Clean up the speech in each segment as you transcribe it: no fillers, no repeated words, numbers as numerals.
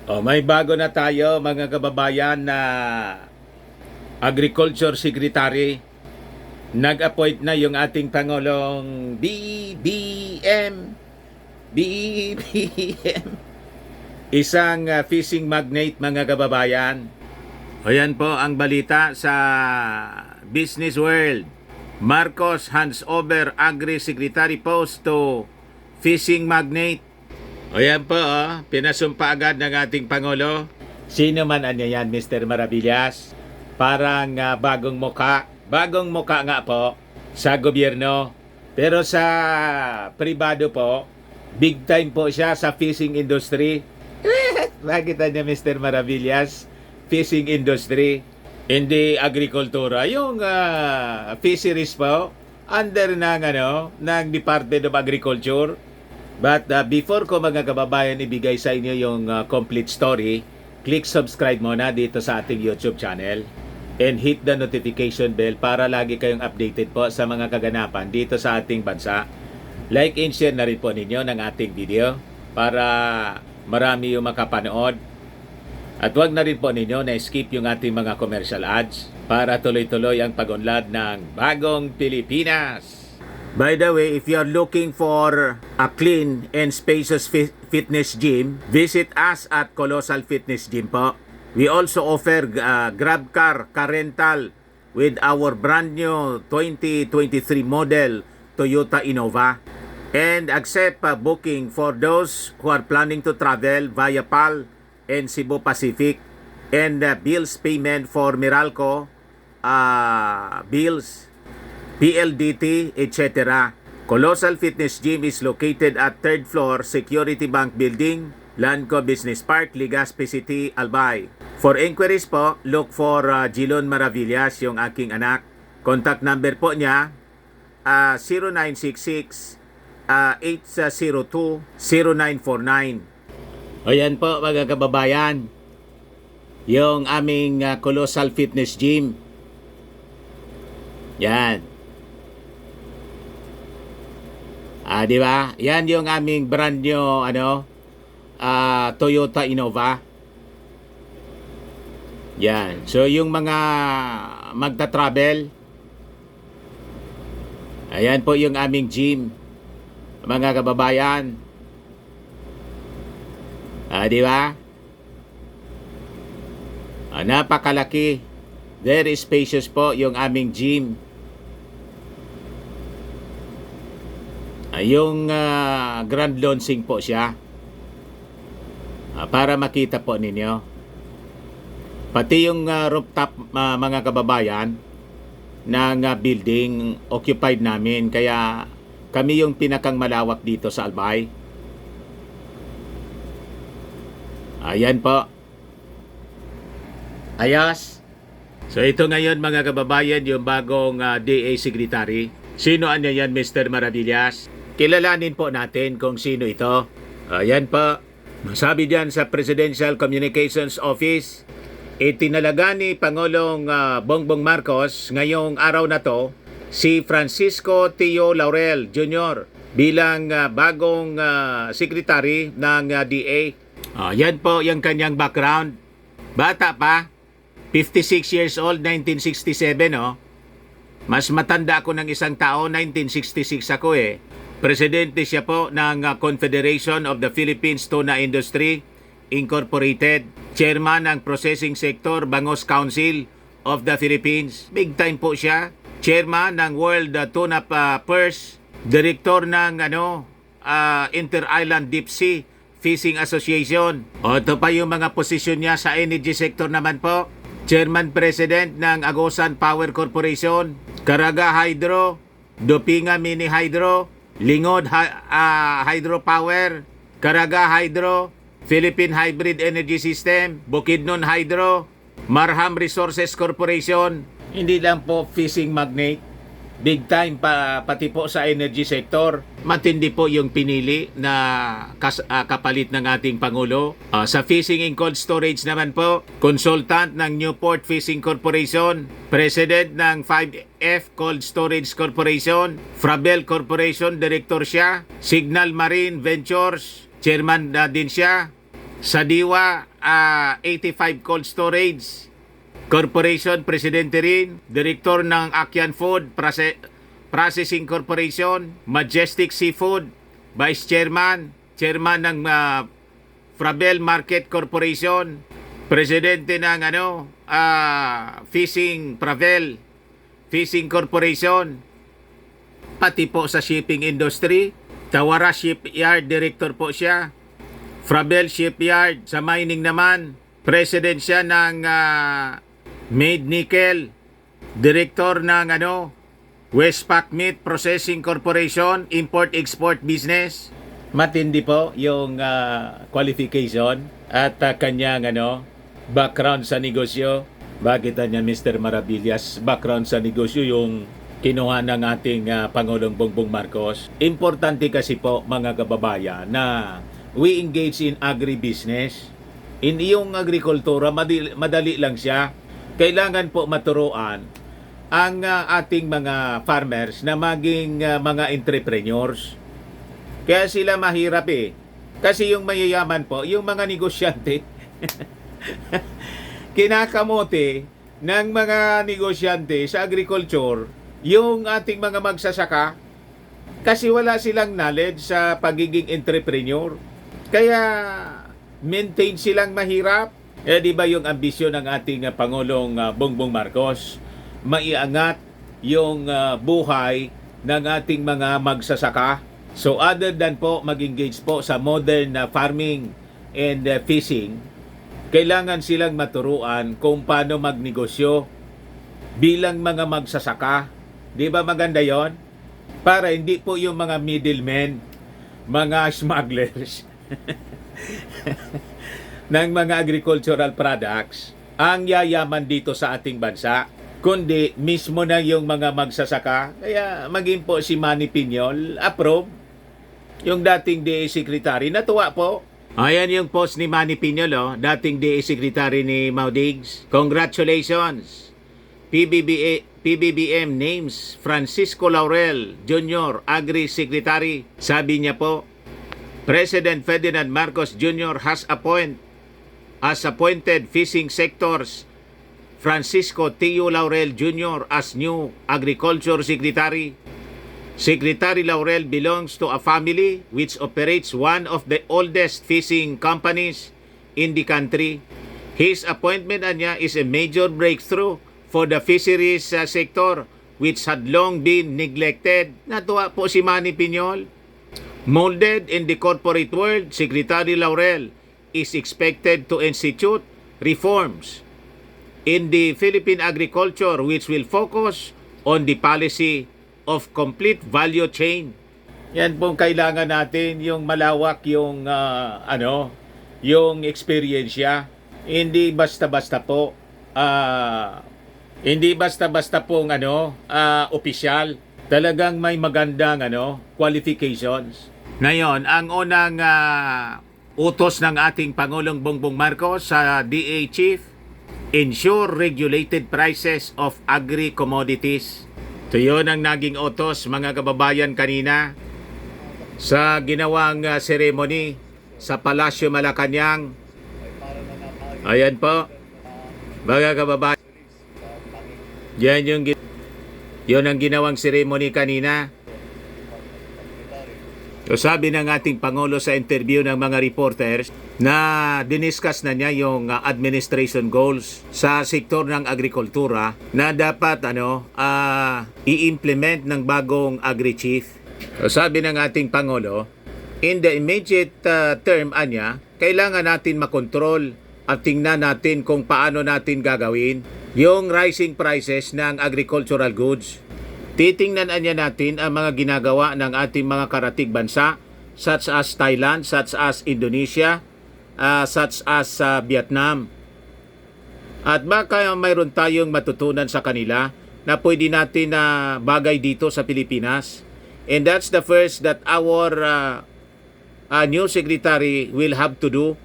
May bago na tayo mga kababayan na Agriculture Secretary. Nag-appoint na yung ating Pangulong BBM. Isang fishing magnate mga kababayan. Ayan po ang balita sa Business World. Marcos hands over Agri-Secretary post to fishing magnate. Ayan po, pinasumpa agad ng ating Pangulo. Sino man ano yan, Mr. Maravillas? Parang bagong muka. Bagong muka nga po sa gobyerno. Pero sa pribado po, big time po siya sa fishing industry. Nakita niya, Mr. Maravillas? Fishing industry. Hindi agrikultura. Yung fisheries po, under ng Department of Agriculture. But before ko mga kababayan ibigay sa inyo yung complete story, click subscribe muna dito sa ating YouTube channel and hit the notification bell para lagi kayong updated po sa mga kaganapan dito sa ating bansa. Like and share na rin po ninyo ng ating video para marami yung makapanood. At huwag na rin po ninyo na skip yung ating mga commercial ads para tuloy-tuloy ang pag-unlad ng Bagong Pilipinas. By the way, if you are looking for a clean and spacious fitness gym, visit us at Colossal Fitness Gym po. We also offer grab car rental with our brand new 2023 model Toyota Innova. And accept booking for those who are planning to travel via PAL and Cebu Pacific. And bills payment for Meralco, bills, PLDT, etc. Colossal Fitness Gym is located at 3rd floor Security Bank Building, Lanco Business Park, Legazpi City, Albay. For inquiries po, look for Gilon Maravillas, yung aking anak. Contact number po niya, 0966-802-0949. Ayan po mga kababayan, yung aming Colossal Fitness Gym. Yan. Di ba? Yan yung aming brand new Toyota Innova. Yan. So yung mga magta-travel, ayan po yung aming gym. Mga kababayan. Di ba? Napakalaki. Very spacious po yung aming gym. Yung grand launching po siya para makita po ninyo pati yung rooftop mga kababayan ng building occupied namin, kaya kami yung pinakang malawak dito sa Albay. Ayan po, ayos. So ito ngayon mga kababayan yung bagong DA Secretary. Sino ano yan, Mr. Maravillas? Kilalanin po natin kung sino ito. Ayan po. Masabi diyan sa Presidential Communications Office, itinalaga ni Pangulong Bongbong Marcos ngayong araw na to si Francisco Tio Laurel Jr. bilang bagong secretary ng DA. Yan po yung kanyang background. Bata pa, 56 years old, 1967, no? Mas matanda ako ng isang tao, 1966 ako eh. Presidente siya po ng Confederation of the Philippines Tuna Industry Incorporated. Chairman ng Processing Sector Bangos Council of the Philippines. Big time po siya. Chairman ng World Tuna Purse. Director ng Inter-Island Deep Sea Fishing Association. Ito pa yung mga posisyon niya sa energy sector naman po. Chairman President ng Agosan Power Corporation. Caraga Hydro. Dupinga Mini Hydro. Lingod Hydropower, Caraga Hydro, Philippine Hybrid Energy System, Bukidnon Hydro, Marham Resources Corporation. Hindi lang po fishing magnate, big time pati po sa energy sector. Matindi po yung pinili na kapalit ng ating Pangulo. Sa fishing and cold storage naman po, consultant ng Newport Fishing Corporation, president ng 5F Cold Storage Corporation, Frabel Corporation, director siya, Signal Marine Ventures, chairman din siya, Sa Diwa, 85 Cold Storage Corporation, presidente rin. Direktor ng Akyan Food Processing Corporation. Majestic Seafood, Vice Chairman. Chairman ng Frabel Market Corporation. Presidente ng Fravel Fishing Corporation. Pati po sa shipping industry. Tawara Shipyard Director po siya. Frabel Shipyard. Sa mining naman, President siya ng Made Nickel. Director ng Westpac Meat Processing Corporation, Import-Export Business. Matindi po yung qualification at kanyang background sa negosyo. Bakit niya Mr. Maravillas? Background sa negosyo yung kinuha ng ating Pangulong Bongbong Marcos. Importante kasi po mga kababayan na we engage in agribusiness. In iyong agrikultura, madali lang siya. Kailangan po maturuan ang ating mga farmers na maging mga entrepreneurs. Kaya sila mahirap Kasi yung mayayaman po, yung mga negosyante, kinakamote ng mga negosyante sa agriculture, yung ating mga magsasaka, kasi wala silang knowledge sa pagiging entrepreneur. Kaya maintain silang mahirap. Di ba yung ambisyon ng ating Pangulong Bongbong Marcos? Maiangat yung buhay ng ating mga magsasaka. So other than po mag-engage po sa modern farming and fishing, kailangan silang maturuan kung paano magnegosyo bilang mga magsasaka. Di ba maganda yon? Para hindi po yung mga middlemen, mga smugglers ng mga agricultural products ang yayaman dito sa ating bansa, kundi mismo na yung mga magsasaka. Kaya maging po si Manny Piñol, approve. Yung dating DA Secretary, natuwa po. Ayan yung post ni Manny Piñol, dating DA Secretary ni Maudigs. Congratulations! PBBM names Francisco Laurel Jr. Agri Secretary. Sabi niya po, President Ferdinand Marcos Jr. has appointed fishing sectors Francisco Tio Laurel Jr. as new Agriculture Secretary. Secretary Laurel belongs to a family which operates one of the oldest fishing companies in the country. His appointment is a major breakthrough for the fisheries sector which had long been neglected. Natuwa po si Manny Piñol. Molded in the corporate world, Secretary Laurel is expected to institute reforms in the Philippine agriculture which will focus on the policy of complete value chain. Yan pong kailangan natin, yung malawak yung yung experience. Hindi basta-basta po pong opisyal. Talagang may magandang qualifications. Ngayon, ang unang utos ng ating Pangulong Bongbong Marcos sa DA Chief, ensure regulated prices of agri-commodities. Ito yun ang naging utos mga kababayan kanina sa ginawang ceremony sa Palasyo Malacanang. Ayan po, mga kababayan. Yun ang ginawang ceremony kanina. So sabi ng ating Pangulo sa interview ng mga reporters na diniscuss na niya yung administration goals sa sektor ng agrikultura na dapat i-implement ng bagong agri-chief. So sabi ng ating Pangulo, in the immediate term kailangan natin makontrol at tingnan natin kung paano natin gagawin yung rising prices ng agricultural goods. Titingnan natin ang mga ginagawa ng ating mga karatig bansa such as Thailand, such as Indonesia, such as Vietnam. At baka mayroon tayong matutunan sa kanila na pwede natin bagay dito sa Pilipinas. And that's the first that our new secretary will have to do.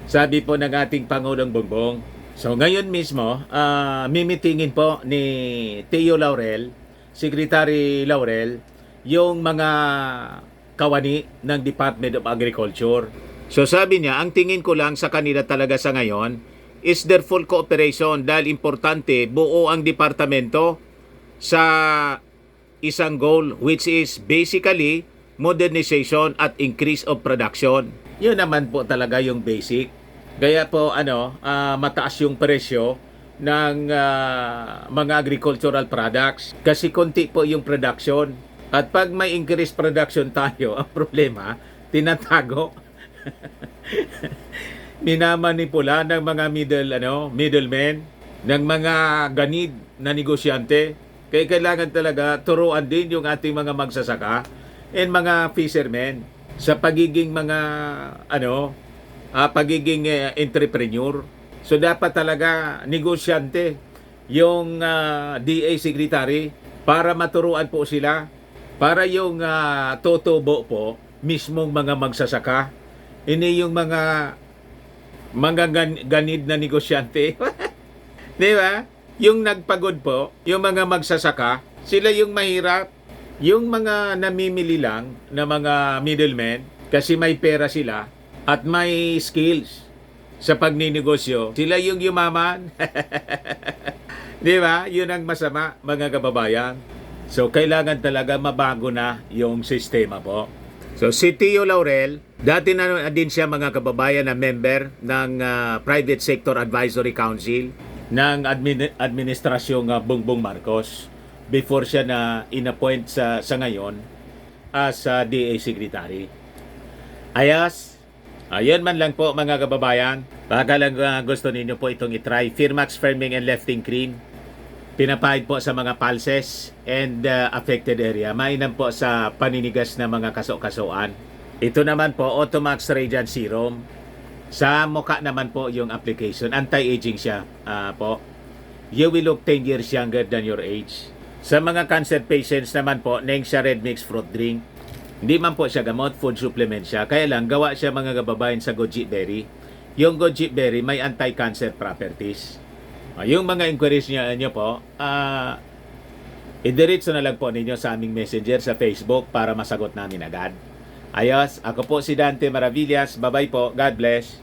Sabi po ng ating Pangulong Bongbong. So ngayon mismo, mimitingin po ni Tio Laurel, Secretary Laurel, yung mga kawani ng Department of Agriculture. So sabi niya, ang tingin ko lang sa kanila talaga sa ngayon is their full cooperation dahil importante buo ang departamento sa isang goal which is basically modernization at increase of production. Yun naman po talaga yung basic. Kaya po mataas yung presyo ng mga agricultural products kasi konti po yung production. At pag may increased production tayo, ang problema, tinatago. Minamanipula ng mga middlemen, ng mga ganid na negosyante. Kaya kailangan talaga turuan din yung ating mga magsasaka and mga fishermen sa pagiging mga pagiging entrepreneur. So dapat talaga negosyante yung DA secretary para maturuan po sila, para yung tutubo po mismong mga magsasaka, hindi yung mga ganid na negosyante. Di ba? Yung nagpagod po, yung mga magsasaka, sila yung mahirap. Yung mga namimili lang na mga middlemen kasi may pera sila at may skills sa pagninegosyo, sila yung yumaman. Di ba? Yun ang masama, mga kababayan. So, kailangan talaga mabago na yung sistema po. So, si Tio Laurel, dati na din siya, mga kababayan, na member ng Private Sector Advisory Council ng Administrasyong Bongbong Marcos before siya na inappoint sa ngayon as DA Secretary. Ayun man lang po, mga kababayan. Baka lang gusto ninyo po itong itry. Firmax Firming and Lifting Cream. Pinapahid po sa mga pulses and affected area. Mainam po sa paninigas na mga kaso-kasuan. Ito naman po, Automax Radiant Serum. Sa mukha naman po yung application. Anti-aging siya po. You will look 10 years younger than your age. Sa mga cancer patients naman po, Nengxia Red Mix Fruit Drink. Hindi man po siya gamot, food supplement siya. Kaya lang, gawa siya, mga kababayan, sa goji berry. Yung goji berry may anti-cancer properties. Yung mga inquiries niyo po, idiretso na lang po ninyo sa aming messenger sa Facebook para masagot namin agad. Ayos, ako po si Dante Maravillas. Bye-bye po. God bless.